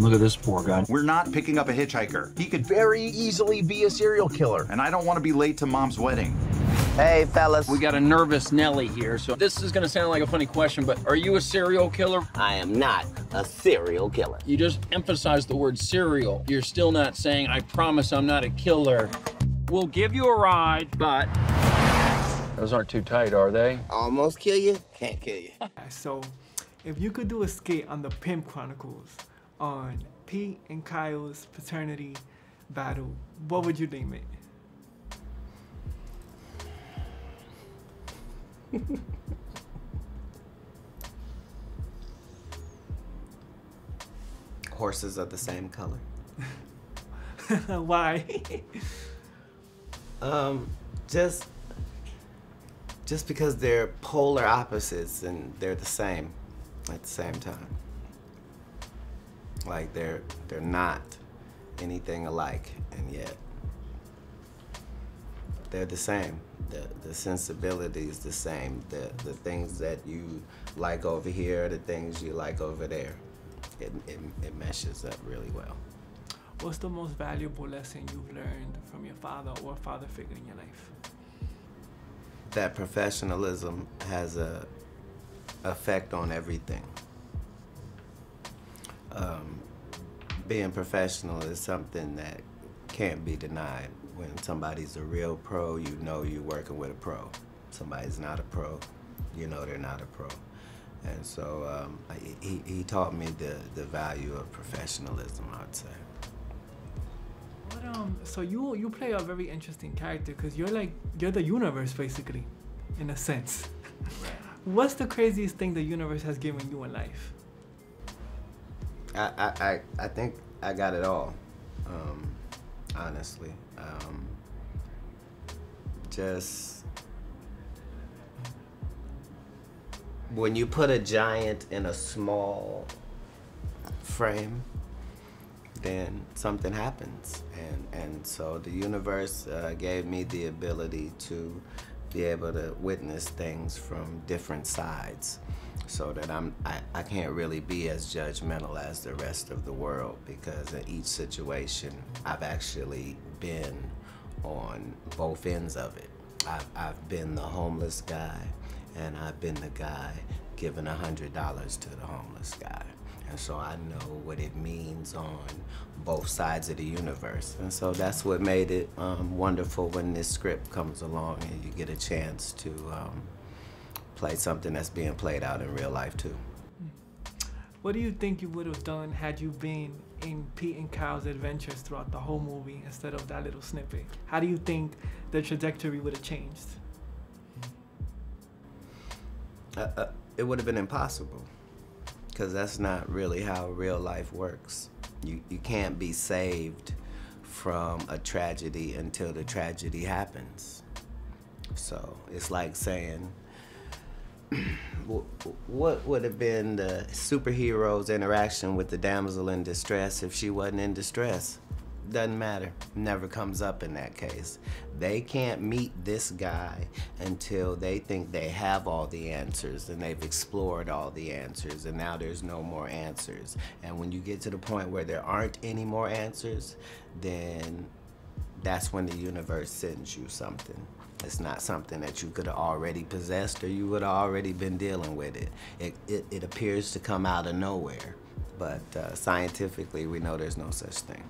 Look at this poor guy. We're not picking up a hitchhiker. He could Very easily be a serial killer. and I don't want to be late to Mom's wedding. Hey, fellas. We got a nervous Nelly here, so this is gonna sound like a funny question, but are you a serial killer? I am not a serial killer. You just emphasized the word serial. You're still not saying, I promise I'm not a killer. We'll give you a ride, but... Those aren't too tight, are they? Almost kill you, can't kill you. So, if you could do a skit on the Pimp Chronicles on Pete and Kyle's paternity battle, what would you name it? Horses are the same color. Why? Just because they're polar opposites and they're the same at the same time. Like they're not anything alike, and yet they're the same. The sensibility is the same. The things that you like over here, the things you like over there. It meshes up really well. What's the most valuable lesson you've learned from your father or father figure in your life? That professionalism has a effect on everything. Being professional is something that can't be denied. When somebody's a real pro, you know you're working with a pro. Somebody's not a pro, you know they're not a pro. And so he taught me the value of professionalism, I'd say. So you play a very interesting character because you're the universe basically, in a sense. What's the craziest thing the universe has given you in life? I think I got it all, honestly. Just when you put a giant in a small frame, then something happens. And so the universe gave me the ability to be able to witness things from different sides so that I can't really be as judgmental as the rest of the world, because in each situation, I've actually been on both ends of it. I've been the homeless guy, and I've been the guy giving $100 to the homeless guy. And so I know what it means on both sides of the universe. And so that's what made it wonderful when this script comes along and you get a chance to play something that's being played out in real life too. What do you think you would have done had you been in Pete and Kyle's adventures throughout the whole movie instead of that little snippet? How do you think the trajectory would have changed? It would have been impossible, because that's not really how real life works. You can't be saved from a tragedy until the tragedy happens. So it's like saying, what would have been the superhero's interaction with the damsel in distress if she wasn't in distress? Doesn't matter, never comes up in that case. They can't meet this guy until they think they have all the answers and they've explored all the answers, and now there's no more answers. And when you get to the point where there aren't any more answers, then that's when the universe sends you something. It's not something that you could have already possessed or you would have already been dealing with it. It appears to come out of nowhere, but scientifically we know there's no such thing.